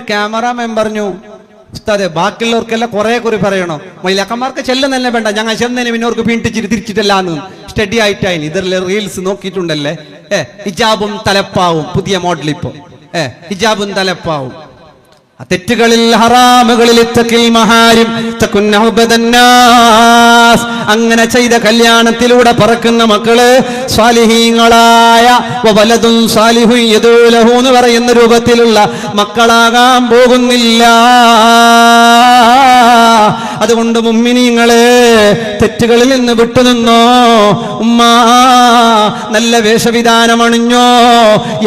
ക്യാമറാമാൻ പറഞ്ഞു, ഉസ്താദെ ബാക്കിയുള്ളവർക്കെല്ലാം കുറെ കുറി പറയണോ, മൈലാക്കന്മാർക്ക് ചെല്ലുന്നല്ലേ വേണ്ട, ഞങ്ങൾ ചെന്നതിന് പിന്നവർക്ക് വീണ്ടിച്ചിട്ട് തിരിച്ചിട്ടില്ലാന്ന് സ്റ്റഡി ആയിട്ടായി. ഇതിലെ റീൽസ് നോക്കിയിട്ടുണ്ടല്ലേ? ഹിജാബും തലപ്പാവും പുതിയ മോഡൽ ഇപ്പൊ. ഹിജാബും തലപ്പാവും തെറ്റുകളിൽ, ഹറാമുകളിൽ ഇത്തഖിൽ മഹാരിം തകുൻ അഅബദന്നാസ്. അങ്ങനെ ചെയ്ത കല്യാണത്തിലൂടെ പറക്കുന്ന മക്കള് സ്വാലിഹീങ്ങളായ വലതും സാലിഹു യദൂലഹു എന്ന് പറയുന്ന രൂപത്തിലുള്ള മക്കളാകാൻ പോകുന്നില്ല. അതുകൊണ്ട് മുഅ്മിനീങ്ങളെ, തെറ്റുകളിൽ നിന്ന് വിട്ടുനിന്നോ. ഉമ്മ നല്ല വേഷവിധാനം അണിഞ്ഞോ.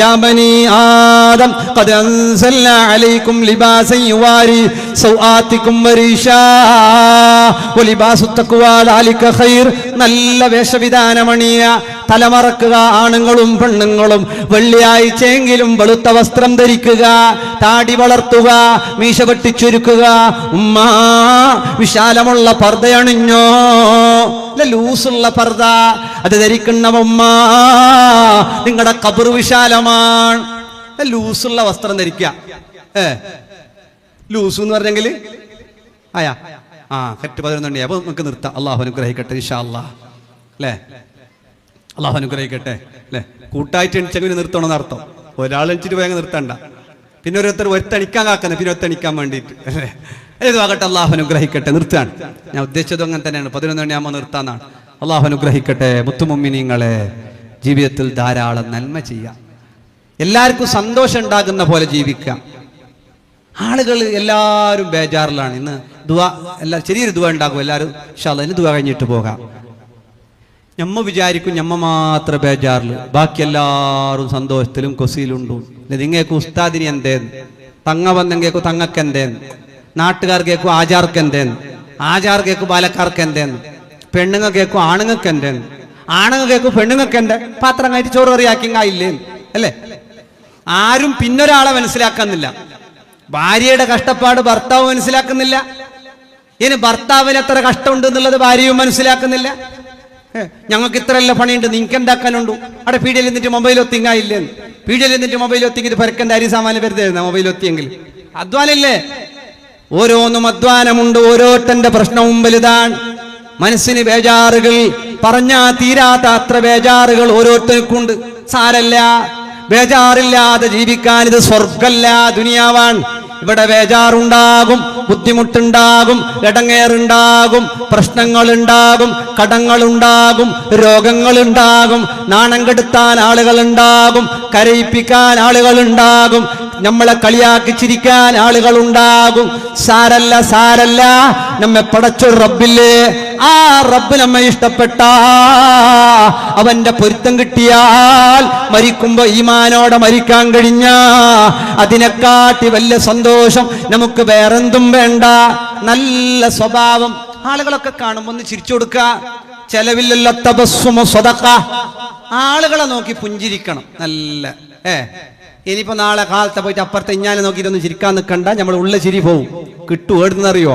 യാ ബനി ആദം ഖദ് അൻസൽനാ അലൈക്കും ലിബാസൻ യുവാരി സൗആതികും വരീഷാ വലിബാസു തഖ്വാ ദാലിക ഖൈർ. നല്ല വേഷവിധാനം അണിയ, തലമറക്കുക. ആണുങ്ങളും പെണ്ണുങ്ങളും വെള്ളിയാഴ്ചയെങ്കിലും വെളുത്ത വസ്ത്രം ധരിക്കുക, താടി വളർത്തുക, മീശ വെട്ടിച്ചുരുക്കുക. ഉമ്മ വിശാലമുള്ള പർദ്ദയണിഞ്ഞോ, ലൂസുള്ള പർദ്ദ അത് ധരിക്കുന്ന ഉമ്മ, നിങ്ങളുടെ ഖബർ വിശാലമാണ്. ലൂസുള്ള വസ്ത്രം ധരിക്കുക. ലൂസ് എന്ന് പറഞ്ഞെങ്കിൽ ആയാ കറ്റ് 11 അപ്പൊ നമുക്ക് നിർത്താം. അള്ളാഹു അനുഗ്രഹിക്കട്ടെ ഇൻഷാ അല്ലാഹ്. അല്ലേ, അള്ളാഹു അനുഗ്രഹിക്കട്ടെ. അല്ലേ, കൂട്ടായിട്ട് എണിച്ചെങ്കിൽ നിർത്തണമെന്ന് അർത്ഥം. ഒരാൾ എണിച്ചിട്ട് പോയി നിർത്തണ്ട. പിന്നെ ഓരോരുത്തർ ഒരുത്തണിക്കാൻ കാക്കുന്നത്, പിന്നെ ഒരുത്തണിക്കാൻ വേണ്ടിയിട്ട്. അല്ലേ, ഏതുവാകട്ടെ. അള്ളാഹു അനുഗ്രഹിക്കട്ടെ. നിർത്താൻ ഞാൻ ഉദ്ദേശിച്ചതും അങ്ങനെ തന്നെയാണ്. 11 ആകുമ്പോൾ നിർത്താന്നാണ്. അള്ളാഹു അനുഗ്രഹിക്കട്ടെ. മുത്തുമുമ്മിനീങ്ങളെ, ജീവിതത്തിൽ ധാരാളം നന്മ ചെയ്യാം, എല്ലാവർക്കും സന്തോഷം ഉണ്ടാകുന്ന പോലെ ജീവിക്കാം. ആളുകൾ എല്ലാവരും ബേജാറിലാണ്. ഇന്ന് ദുആ എല്ലാ ചെറിയൊരു ദുആ ഉണ്ടാകും എല്ലാവരും. ഇൻഷാ അല്ലാഹ് ഇന്ന് ദുആ കഴിഞ്ഞിട്ട് പോകാം. ഞമ്മ വിചാരിക്കും ഞമ്മ മാത്രം ബേജാറിൽ, ബാക്കി എല്ലാവരും സന്തോഷത്തിലും കൊസിയിലുണ്ടും. നിങ്ങൾക്ക് ഉസ്താദിന് എന്തേന്ന്, തങ്ങ വന്നെങ്കേക്കും തങ്ങക്ക് എന്തേന്ന്, നാട്ടുകാർ കേൾക്കും ആചാർക്ക് എന്തേന്ന്, ആചാർ കേൾക്കും ബാലക്കാർക്ക് എന്തേന്ന്, പെണ്ണുങ്ങൾ കേൾക്കും ആണുങ്ങൾക്ക് എന്തേന്ന്, ആണുങ്ങൾ കേൾക്കും പെണ്ണുങ്ങൾക്ക് എന്തേ. പാത്രം കഴിച്ച് ചോറ് കറിയാക്കിങ്ങായില്ലേ? അല്ലേ, ആരും പിന്നൊരാളെ മനസ്സിലാക്കുന്നില്ല. ഭാര്യയുടെ കഷ്ടപ്പാട് ഭർത്താവ് മനസ്സിലാക്കുന്നില്ല. ഇനി ഭർത്താവിന് എത്ര കഷ്ടമുണ്ട് എന്നുള്ളത് ഭാര്യയും മനസ്സിലാക്കുന്നില്ല. ഞങ്ങൾക്ക് ഇത്രയല്ല പണിയുണ്ട്, നിങ്ങൾക്ക് എന്താക്കാനുണ്ടു? അവിടെ പീഡിയയിൽ നിന്നിട്ട് മൊബൈൽ ഒത്തിങ്ങായില്ലേ? പീഡിയയിൽ നിന്നിട്ട് മൊബൈൽ ഒത്തിങ്ങിട്ട് പരക്കൻ്റെ അരി സാമാനം വരുതായിരുന്നു മൊബൈൽ ഒത്തിയെങ്കിൽ. അധ്വാനല്ലേ? ഓരോന്നും അധ്വാനമുണ്ട്. ഓരോരുത്തന്റെ പ്രശ്നവും വലുതാണ്. മനസ്സിന് ബേജാറുകൾ പറഞ്ഞാ തീരാത്ത അത്ര ബേജാറുകൾ ഓരോരുത്തർക്കുണ്ട്. സാരല്ല, ബേജാറില്ലാതെ ജീവിക്കാൻ ഇത് സ്വർഗല്ല, ദുനിയാവാൻ. ഇവിടെ ബേജാറുണ്ടാകും, ബുദ്ധിമുട്ടുണ്ടാകും, ഇടങ്ങേറുണ്ടാകും, പ്രശ്നങ്ങളുണ്ടാകും, കടങ്ങളുണ്ടാകും, രോഗങ്ങളുണ്ടാകും, നാണം കെടുത്താൻ ആളുകളുണ്ടാകും, കരയിപ്പിക്കാൻ ആളുകളുണ്ടാകും, നമ്മളെ കളിയാക്കി ചിരിക്കാൻ ആളുകളുണ്ടാകും. സാരല്ല, സാരല്ല, നമ്മെ പടച്ചൊരു റബ്ബില്ലേ. ആ റബ്ബ് നമ്മെ ഇഷ്ടപ്പെട്ട, അവന്റെ പൊരുത്തം കിട്ടിയാൽ മരിക്കുമ്പോ ഈമാനോടെ മരിക്കാൻ കഴിഞ്ഞ അതിനെക്കാട്ടി വലിയ സന്തോഷം നമുക്ക് വേറെന്തും വേണ്ട. നല്ല സ്വഭാവം. ആളുകളൊക്കെ കാണുമ്പോ ഒന്ന് ചിരിച്ചു കൊടുക്ക. ചെലവില്ലല്ലോ തബസ്സുമു സ്വദഖ. ആളുകളെ നോക്കി പുഞ്ചിരിക്കണം. നല്ല ഇനിയിപ്പോ നാളെ കാലത്തെ പോയിട്ട് അപ്പുറത്തെ ഇഞ്ഞാനെ നോക്കിയിട്ടൊന്നും ചിരിക്കാൻ നിൽക്കണ്ട. നമ്മൾ ഉള്ള ചിരി പോവും. കിട്ടും. എവിടുന്നറിയോ?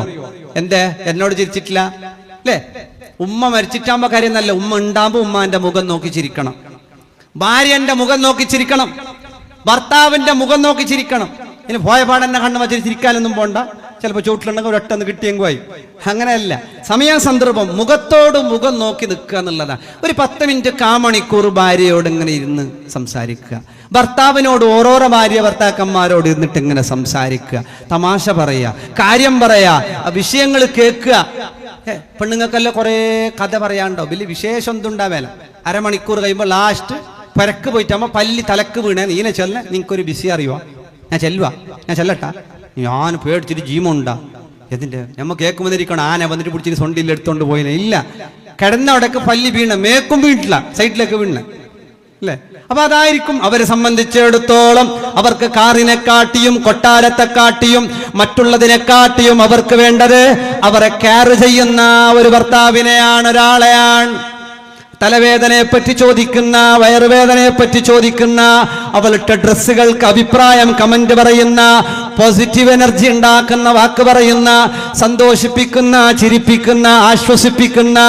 എന്തേ എന്നോട് ചിരിച്ചിട്ടില്ല? അല്ലേ, ഉമ്മ മരിച്ചിട്ടാകുമ്പോ കാര്യം നല്ല. ഉമ്മ ഉണ്ടാകുമ്പോ ഉമ്മാന്റെ മുഖം നോക്കി ചിരിക്കണം, ഭാര്യന്റെ മുഖം നോക്കി ചിരിക്കണം, ഭർത്താവിന്റെ മുഖം നോക്കി ചിരിക്കണം. ഇനി പോയ പാടെന്നെ കണ്ണു വച്ചിട്ട് ചിരിക്കാനൊന്നും പോണ്ട. ചിലപ്പോൾ ചൂട്ടിലുണ്ടെങ്കിൽ ഒരൊട്ടൊന്ന് കിട്ടിയെങ്കിൽ ആയി. അങ്ങനെയല്ല, സമയസന്ദർഭം മുഖത്തോട് മുഖം നോക്കി നിൽക്കുക എന്നുള്ളതാണ്. ഒരു 10 മിനിറ്റ് കാമണിക്കൂർ ഭാര്യയോട് ഇങ്ങനെ ഇരുന്ന് സംസാരിക്കുക. ഭർത്താവിനോട് ഓരോരോ ഭാര്യ ഭർത്താക്കന്മാരോട് ഇരുന്നിട്ട് ഇങ്ങനെ സംസാരിക്കുക, തമാശ പറയുക, കാര്യം പറയുക, വിഷയങ്ങൾ കേൾക്കുക. പെണ്ണുങ്ങൾക്കെല്ലാം കുറേ കഥ പറയാണ്ടോ, വലിയ വിശേഷം എന്തുണ്ടാവേല. അരമണിക്കൂർ കഴിയുമ്പോൾ ലാസ്റ്റ് പരക്ക് പോയിട്ടാകുമ്പോൾ പല്ലി തലക്ക് വീണേ നീനെ ചെല്ല, നിങ്ങൾക്കൊരു ബിസി അറിയുവാ, ഞാൻ ചെല്ലട്ടാ, ഞാൻ പേടിച്ചിട്ട് ജീമുണ്ടാ എന്തിൻ്റെ നമ്മ കേൾക്കുമ്പോന്നിരിക്കണം ആന വന്നിട്ട് പിടിച്ചിട്ട് സൊണ്ടിയിൽ എടുത്തോണ്ട് പോയില്ല. ഇല്ല, കിടന്നവിടേക്ക് പല്ലി വീണ, മേക്കും വീണിട്ടില്ല, സൈഡിലേക്ക് വീണ അല്ലേ. അപ്പൊ അതായിരിക്കും അവരെ സംബന്ധിച്ചിടത്തോളം. അവർക്ക് കാറിനെക്കാട്ടിയും കൊട്ടാരത്തെക്കാട്ടിയും മറ്റുള്ളതിനെക്കാട്ടിയും അവർക്ക് വേണ്ടത് അവരെ കെയർ ചെയ്യുന്ന ഒരു ഭർത്താവിനെയാണ്, ഒരാളെയാണ്. തലവേദനയെ പറ്റി ചോദിക്കുന്ന, വയറുവേദനയെ പറ്റി ചോദിക്കുന്ന, അവളുടെ ഡ്രസ്സുകൾക്ക് അഭിപ്രായം കമന്റ് പറയുന്ന, പോസിറ്റീവ് എനർജി ഉണ്ടാക്കുന്ന വാക്ക് പറയുന്ന, സന്തോഷിപ്പിക്കുന്ന, ചിരിപ്പിക്കുന്ന, ആശ്വസിപ്പിക്കുന്ന,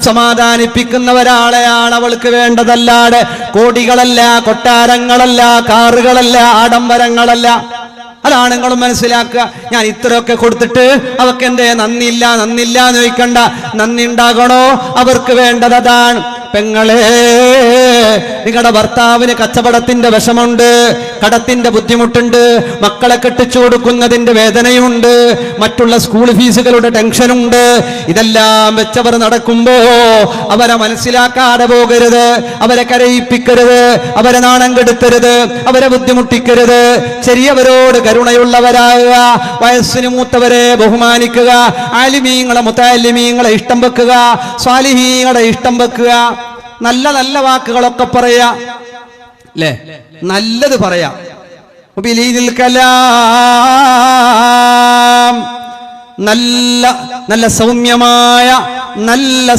സമാധാനിപ്പിക്കുന്ന ഒരാളെയാണ് അവൾക്ക് വേണ്ടതല്ലാതെ കോടികളല്ല, കൊട്ടാരങ്ങളല്ല, കാറുകളല്ല, ആഡംബരങ്ങളല്ല. അതാണ് നിങ്ങൾ മനസ്സിലാക്കുക. ഞാൻ ഇത്രയൊക്കെ കൊടുത്തിട്ട് അവർക്ക് എന്തേ നന്ദിയില്ല എന്ന് ചോദിക്കണ്ട. നന്ദി ഉണ്ടാകണോ? അവർക്ക് വേണ്ടത് അതാണ്. പെങ്ങളെ, നിങ്ങളുടെ ഭർത്താവിന് കച്ചവടത്തിന്റെ വിഷമുണ്ട്, കടത്തിന്റെ ബുദ്ധിമുട്ടുണ്ട്, മക്കളെ കെട്ടിച്ചു കൊടുക്കുന്നതിന്റെ വേദനയുണ്ട്, മറ്റുള്ള സ്കൂൾ ഫീസുകളുടെ ടെൻഷനുണ്ട്. ഇതെല്ലാം വെച്ചവർ നടക്കുമ്പോ അവരെ മനസ്സിലാക്കാതെ പോകരുത്, അവരെ കരയിപ്പിക്കരുത്, അവരെ നാണം കെടുത്തരുത്, അവരെ ബുദ്ധിമുട്ടിക്കരുത്. ചെറിയവരോട് കരുണയുള്ളവരാകുക, വയസ്സിന് മൂത്തവരെ ബഹുമാനിക്കുക, ആലിമീങ്ങളെ മുത്തഅല്ലിമീങ്ങളെ ഇഷ്ടം വെക്കുക, സ്വാലിഹീങ്ങളെ ഇഷ്ടം വെക്കുക. നല്ല നല്ല വാക്കുകളൊക്കെ പറയാ അല്ലേ, നല്ലത് പറയാ. നല്ല നല്ല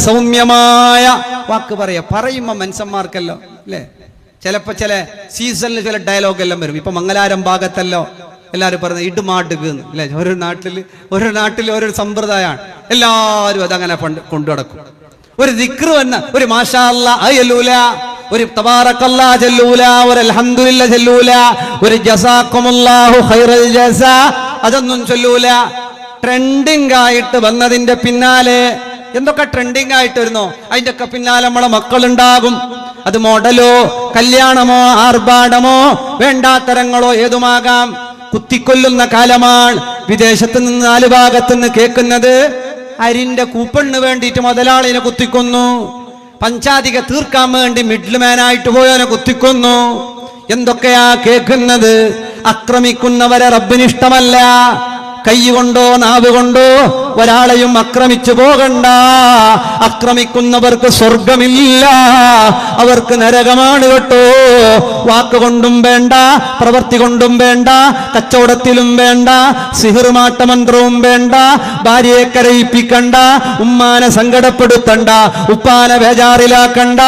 സൗമ്യമായ വാക്ക് പറയാ. പറയുമ്പോ മനുഷ്യന്മാർക്കല്ലോ അല്ലേ, ചിലപ്പോ ചില സീസണിൽ ചില ഡയലോഗ് എല്ലാം വരും. ഇപ്പൊ മംഗലാരം ഭാഗത്തല്ലോ എല്ലാവരും പറയുന്നത് ഇടുമാട്ടുക അല്ലേ. ഓരോ നാട്ടിൽ ഓരോ സമ്പ്രദായമാണ്. എല്ലാവരും അതങ്ങനെ കൊണ്ടു നടക്കും. ഒരു ദിക്ർ വന്ന, ഒരു മാഷാ അല്ലാഹ് ചൊല്ലൂല, ഒരു തബാറക്കല്ലാ ചൊല്ലൂല, ഒരു അൽഹംദുലില്ലാ ചൊല്ലൂല, ഒരു ജസാക്കുമുല്ലാഹു ഖൈറൽ ജസാ അതൊന്നും ചൊല്ലൂല. ട്രെൻഡിങ് ആയിട്ട് വന്നതിന്റെ പിന്നാലെ എന്തൊക്കെ ട്രെൻഡിങ് ആയിട്ട് വരുന്നോ അതിന്റെ ഒക്കെ പിന്നാലെ നമ്മളെ മക്കളുണ്ടാകും. അത് മോഡലോ കല്യാണമോ ആർഭാടമോ വേണ്ടാത്തരങ്ങളോ ഏതുമാകാം. കുത്തിക്കൊല്ലുന്ന കാലമാണ്. വിദേശത്ത് നിന്ന് 4 ഭാഗത്തുനിന്ന് കേൾക്കുന്നത് അരിന്റെ കൂപ്പണിന് വേണ്ടിയിട്ട് മുതലാളിനെ കുത്തിക്കൊന്നു, പഞ്ചാതിക തീർക്കാൻ വേണ്ടി മിഡിൽമാനായിട്ട് പോയവനെ കുത്തിക്കൊന്നു. എന്തൊക്കെയാ കേൾക്കുന്നത്? ആക്രമിക്കുന്നവരെ റബ്ബിനിഷ്ടമല്ല. കൈ കൊണ്ടോ നാവ് കൊണ്ടോ ഒരാളെയും ആക്രമിച്ചു പോകണ്ട. ആക്രമിക്കുന്നവർക്ക് സ്വർഗമില്ല, അവർക്ക് നരകമാണ് കേട്ടോ. വാക്കുകൊണ്ടും വേണ്ട, പ്രവൃത്തി കൊണ്ടും വേണ്ട, കച്ചവടത്തിലും വേണ്ട, സിഹിർമാട്ട മന്ത്രവും വേണ്ട, ഭാര്യയെ കരയിപ്പിക്കണ്ട, ഉമ്മാനെ സങ്കടപ്പെടുത്തണ്ട, ഉപ്പാനെ ബേജാറിലാക്കണ്ട,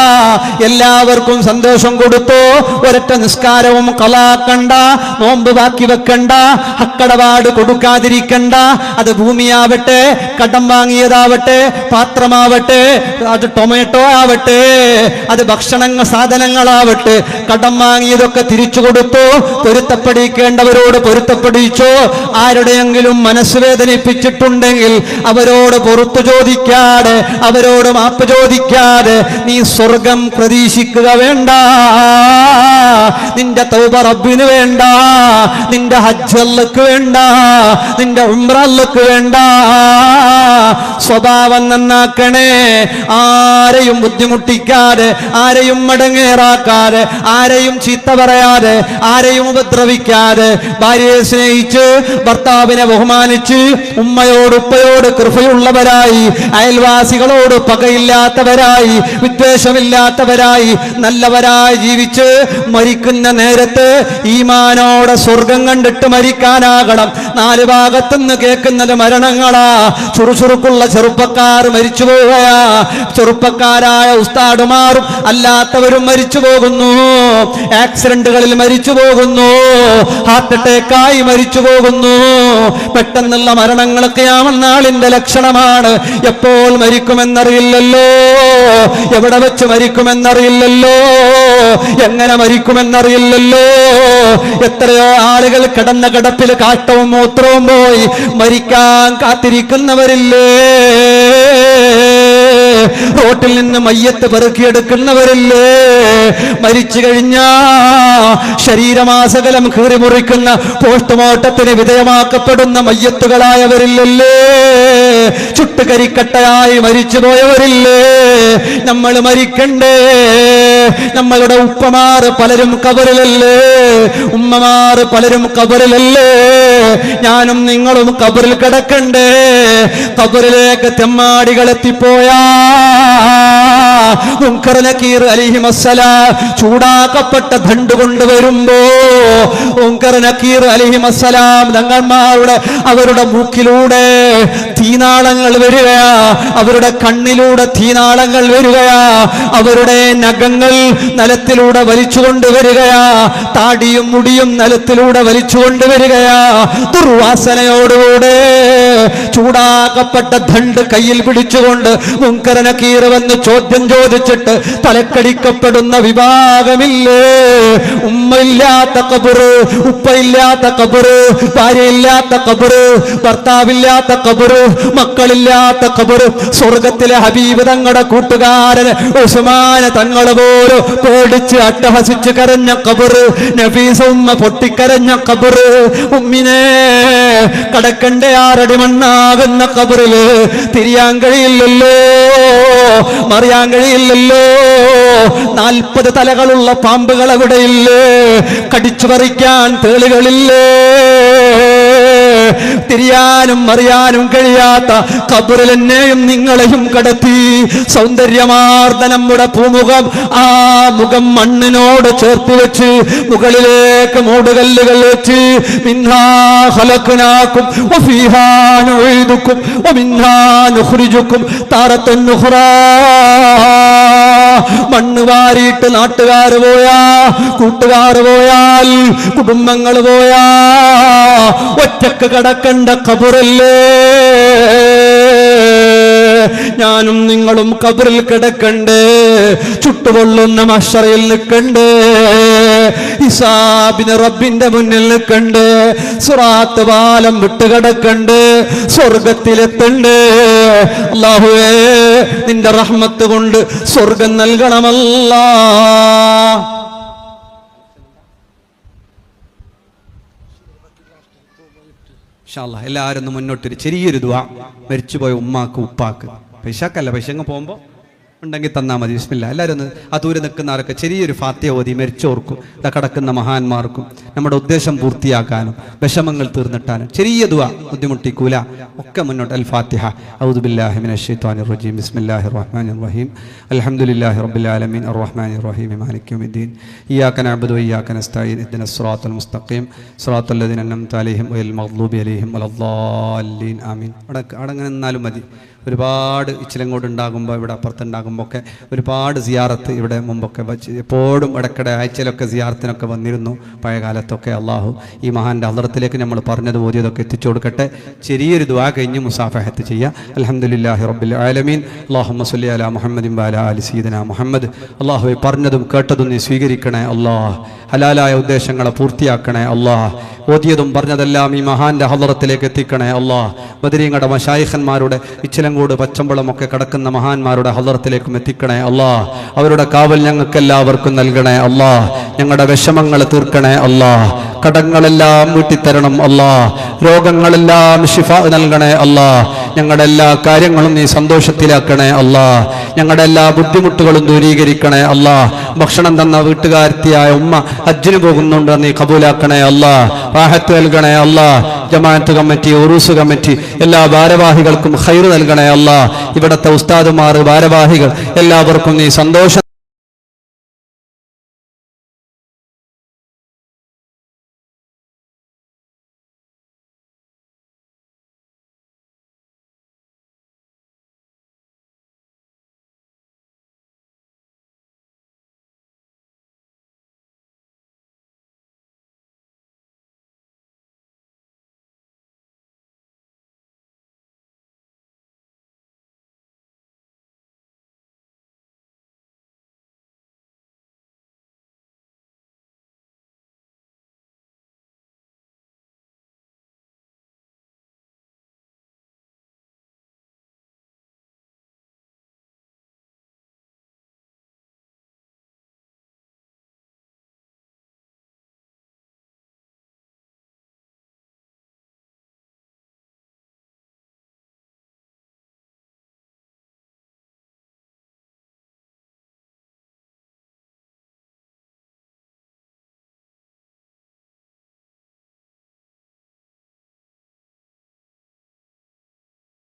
എല്ലാവർക്കും സന്തോഷം കൊടുത്തോ. ഒരൊറ്റ നിസ്കാരവും കളാക്കണ്ട, നോമ്പ് ബാക്കി വെക്കണ്ട, ഹക്കടപാട് കൊടുക്കാതിരിക്കണ്ട. അത് ഭൂമിയാവട്ടെ, കടം വാങ്ങിയതാവട്ടെ, പാത്രമാവട്ടെ, അത് ടൊമാറ്റോ ആവട്ടെ, അത് ഭക്ഷണ സാധനങ്ങളാവട്ടെ, കടം വാങ്ങിയതൊക്കെ തിരിച്ചു കൊടുത്തു. പൊരുത്തപ്പെടിക്കേണ്ടവരോട് പൊരുത്തപ്പെടിച്ചോ. ആരുടെയെങ്കിലും മനസ്സ് വേദനിപ്പിച്ചിട്ടുണ്ടെങ്കിൽ അവരോട് പുറത്തു ചോദിക്കാതെ, അവരോട് മാപ്പ് ചോദിക്കാതെ നീ സ്വർഗം പ്രതീക്ഷിക്കുക വേണ്ട. നിന്റെ തൗബ റബ്ബിന് വേണ്ട, നിന്റെ ഹജ്ജ് അല്ലാഹ്ക്ക് വേണ്ട, നിന്റെ ഉംറ അല്ലാഹ്ക്ക് വേണ്ട. സ്വഭാവം നന്നാക്കണേ. ആരെയും ബുദ്ധിമുട്ടിക്കാതെ, ആരെയും മടങ്ങേറാക്കാതെ, ആരെയും ചീത്ത പറയാതെ, ആരെയും ഉപദ്രവിക്കാതെ, ഭാര്യയെ സ്നേഹിച്ച് ഭർത്താവിനെ ബഹുമാനിച്ച് ഉമ്മയോട് ഉപ്പയോട് കൃപയുള്ളവരായി, അയൽവാസികളോട് പകയില്ലാത്തവരായി, വിദ്വേഷമില്ലാത്തവരായി, നല്ലവരായി ജീവിച്ച് മരിക്കുന്ന നേരത്ത് ഈമാനോടെ സ്വർഗം കണ്ടിട്ട് മരിക്കാനാകണം. 4 ഭാഗത്തുനിന്ന് കേൾക്കുന്നത് മരണങ്ങളാ. ചുറുചുറുക്കുള്ള ചെറുപ്പക്കാർ മരിച്ചു പോവുകയാ. ചെറുപ്പക്കാരായ ഉസ്താദുമാരും അല്ലാത്തവരും മരിച്ചു പോകുന്നു. ആക്സിഡന്റുകളിൽ മരിച്ചു പോകുന്നു, ഹാർട്ട് അറ്റാക്കായി മരിച്ചു പോകുന്നു. പെട്ടെന്നുള്ള മരണങ്ങൾ ഖിയാമത്ത് നാളിന്റെ ലക്ഷണമാണ്. എപ്പോൾ മരിക്കുമെന്നറിയില്ലല്ലോ, എവിടെ വെച്ച് മരിക്കുമെന്നറിയില്ലല്ലോ. എങ്ങനെ മരിക്കുമെന്നറിയില്ലല്ലോ. എത്രയോ ആളുകൾ കിടന്ന കിടപ്പിൽ കാഷ്ടവും മൂത്രവും പോയി മരിക്കാൻ കാത്തിരിക്കുന്നവരില്ലേ? റോട്ടിൽ നിന്ന് മയ്യത്ത് പെറുക്കിയെടുക്കുന്നവരില്ലേ? മരിച്ചു കഴിഞ്ഞാ ശരീരമാസകലം കീറി മുറിക്കുന്ന പോസ്റ്റ്മോർട്ടത്തിന് വിധേയമാക്കപ്പെടുന്ന മയ്യത്തുകളായവരില്ലല്ലേ? ചുട്ടുകരിക്കട്ടയായി മരിച്ചു പോയവരില്ലേ? നമ്മൾ മരിക്കണ്ടേ? നമ്മളുടെ ഉപ്പമാർ പലരും കബറിലല്ലേ? ഉമ്മമാർ പലരും കബറിലല്ലേ? ഞാനും നിങ്ങളും കബറിൽ കിടക്കണ്ടേ? കബറിലേക്ക് തെമ്മാടികൾ എത്തിപ്പോയാ മുൻകർ നകീർ അലൈഹിമസ്സലാം ചൂടാക്കപ്പെട്ട ദണ്ഡ് കൊണ്ടുവരുമ്പോ മുൻകർ നകീർ അലൈഹിമസ്സലാം തങ്ങന്മാരുടെ അവരുടെ മൂക്കിലൂടെ തീനാളങ്ങൾ വരികയാ, അവരുടെ കണ്ണിലൂടെ തീനാളങ്ങൾ വരികയാ, അവരുടെ നഖങ്ങൾ നിലത്തിലൂടെ വലിച്ചുകൊണ്ട് വരികയാ, താടിയും മുടിയും നിലത്തിലൂടെ വലിച്ചുകൊണ്ട് വരികയാ. ദുർവാസനയോടുകൂടെ ചൂടാക്കപ്പെട്ട ദണ്ഡ് കയ്യിൽ പിടിച്ചുകൊണ്ട് മുൻകർ നകീർ വന്ന് ചോദ്യം ചോദിച്ചിട്ട് തലക്കടിക്കപ്പെടുന്ന വിഭാഗമില്ലേ? ഉമ്മയില്ലാത്ത കബറ്, ഉപ്പയില്ലാത്ത കബറ്, ഭാര്യയില്ലാത്ത കബറ്, ഭർത്താവില്ലാത്ത കബറ്, മക്കളില്ലാത്ത കബറ്, സ്വർഗത്തിലെ ഹബീബ് തങ്ങളുടെ കൂട്ടുകാരൻ ഉസ്മാൻ തങ്ങൾ പോലും പേടിച്ച് അട്ടഹസിച്ച് കരഞ്ഞ കബറ്, നഫീസ ഉമ്മ പൊട്ടിക്കരഞ്ഞ കബറ്, ഉമ്മിനെ കടക്കണ്ടേ ആറടി മണ്ണാകുന്ന കബറില് തിരിയാൻ കഴിയില്ലല്ലോ, മറിയാൻ കഴിയില്ലല്ലോ. 40 തലകളുള്ള പാമ്പുകൾ അവിടെയില്ലേ? കടിച്ചു പറിക്കാൻ തേളുകളില്ലേ? തിരിയാനും മറിയാനും കഴിയാത്ത ഖബറിൽ എന്നെയും നിങ്ങളെയും കടത്തി സൗന്ദര്യമാർന്ന നമ്മുടെ പൂമുഖം ആ മുഖം മണ്ണിനോട് ചേർത്ത് വെച്ച് മുകളിലേക്ക് മൂടുകല്ലുകൾ വെച്ച് മിൻഹാ ഖലഖനാകും വഫീഹാ നുഈദുകും വമിൻഹാ നുഖ്രിജുകും താറത്തൻ നുഖ്റാ. മണ്ണ് വാരിയിട്ട് നാട്ടുകാർ പോയാ, കൂട്ടുകാർ പോയാൽ, കുടുംബങ്ങൾ പോയാ ഒറ്റക്ക് കടക്കണ്ട ഖബറല്ലേ? ഞാനും നിങ്ങളും ഖബറിൽ കിടക്കണ്ടേ? ചുട്ടുപൊള്ളുന്ന മഹ്ശറിൽ നിൽക്കണ്ടേ? ഹിസാബിന് റബ്ബിന്റെ മുന്നിൽ നിൽക്കണ്ടേ? സിറാത്ത് പാലം വിട്ടുകിടക്കണ്ടേ? സ്വർഗത്തിലെത്തണ്ടേ? അല്ലാഹുവേ, നിന്റെ റഹ്മത്ത് കൊണ്ട് സ്വർഗം നൽകണമല്ലാ. എല്ലാവരും ഒന്ന് മുന്നോട്ടൊരു ചെറിയൊരു ദുആ മരിച്ചുപോയ ഉമ്മാക്ക് ഉപ്പാക്ക്, പൈസക്കല്ല, പൈസ അങ്ങ് പോകുമ്പോൾ ഉണ്ടെങ്കിൽ തന്നാൽ മതി. ബിസ്മില്ലാ. എല്ലാവരും ഒന്ന് ആ ദൂരെ നിൽക്കുന്നവരൊക്കെ ചെറിയൊരു ഫാത്തിഹ ഓതി മരിച്ചോർക്കും ഇതാ കിടക്കുന്ന മഹാന്മാർക്കും നമ്മുടെ ഉദ്ദേശം പൂർത്തിയാക്കാനും വിഷമങ്ങൾ തീർന്നിട്ടാനും ചെറിയ ദുആ, ബുദ്ധിമുട്ടിക്കൂല, ഒക്കെ മുന്നോട്ട്. അൽ ഫാത്തിഹ. അഊദു ബില്ലാഹി മിനശ് ശൈത്വാനിർ റജീം. ബിസ്മില്ലാഹിർ റഹ്മാനിർ റഹീം. അൽഹംദുലില്ലാഹി റബ്ബിൽ ആലമീൻ അർറഹ്മാനിർ റഹീം മാലികി യൗമിദ്ദീൻ. ഇയ്യാക നഅ്ബുദു വഇയ്യാക നസ്തഈൻ ഇഹ്ദിനസ് സിറാത്തൽ മുസ്തഖീം സിറാത്തൽ ലദീന അൻഅംത അലൈഹിം ഗൈറിൽ മഗ്ദൂബി അലൈഹിം വലദ്ദാല്ലീൻ. ആമീൻ. അവിടെ നിന്നാലും മതി. ഒരുപാട് ഇച്ചിലങ്ങോട്ട് ഉണ്ടാകുമ്പോൾ ഇവിടെ അപ്പുറത്തുണ്ടാകുമ്പോൾ ഒക്കെ ഒരുപാട് സിയാറത്ത് ഇവിടെ മുമ്പൊക്കെ വച്ച് എപ്പോഴും ഇടയ്ക്കിടെ ആഴ്ചയിലൊക്കെ സിയാറത്തിനൊക്കെ വന്നിരുന്നു പഴയ കാലത്തൊക്കെ. അള്ളാഹു ഈ മഹാൻ്റെ ഹളറത്തിലേക്ക് നമ്മൾ പറഞ്ഞത് ഓതിയതൊക്കെ എത്തിച്ചു കൊടുക്കട്ടെ. ചെറിയൊരു ദുആ കഴിഞ്ഞ് മുസാഫഹത്ത് ചെയ്യുക. അൽഹംദുലില്ലാഹി റബ്ബിൽ ആലമീൻ. അല്ലാഹുമ്മ സ്വല്ലി അലാ മുഹമ്മദിൻ വഅലാ ആലി സയ്യിദിനാ മുഹമ്മദ്. അള്ളാഹുവേ, പറഞ്ഞതും കേട്ടതും നീ സ്വീകരിക്കണേ അല്ലാഹ്. ഹലാലായ ഉദ്ദേശങ്ങളെ പൂർത്തിയാക്കണേ അല്ലാഹ്. ഓതിയതും പറഞ്ഞതെല്ലാം ഈ മഹാന്റെ ഹളറത്തിലേക്ക് എത്തിക്കണേ അല്ലാഹ്. ബദരീങ്ങളുടെ മശായിഖന്മാരുടെ ഇച്ചിലങ്കോട് പച്ചമ്പളം ഒക്കെ കിടക്കുന്ന മഹാന്മാരുടെ ഹളറത്തിലേക്കും എത്തിക്കണേ അല്ലാഹ്. അവരുടെ കാവൽ ഞങ്ങൾക്ക് എല്ലാവർക്കും നൽകണേ അല്ലാഹ്. ഞങ്ങളുടെ വിഷമങ്ങൾ തീർക്കണേ അല്ലാഹ്. കടങ്ങളെല്ലാം വീട്ടിത്തരണം അല്ലാഹ്. രോഗങ്ങളെല്ലാം ശിഫ നൽകണേ അല്ലാഹ്. ഞങ്ങളുടെ എല്ലാ കാര്യങ്ങളും നീ സന്തോഷത്തിലാക്കണേ അല്ലാഹ്. ഞങ്ങളുടെ എല്ലാ ബുദ്ധിമുട്ടുകളും ദൂരീകരിക്കണേ അല്ലാഹ്. ഭക്ഷണം തന്ന വീട്ടുകാരത്തിയായ ഉമ്മ ഹജ്ജിന് പോകുന്നുണ്ട്, നീ കബൂലാക്കണേ അല്ലാഹ്. റാഹത്ത് നൽകണേ അല്ലാഹ്. ജമാഅത്ത് കമ്മിറ്റി, ഉറൂസ് കമ്മിറ്റി എല്ലാ ഭാരവാഹികൾക്കും ഖൈർ നൽകണേ അല്ലാഹ്. ഇവിടുത്തെ ഉസ്താദുമാർ, ഭാരവാഹികൾ എല്ലാവർക്കും നീ സന്തോഷം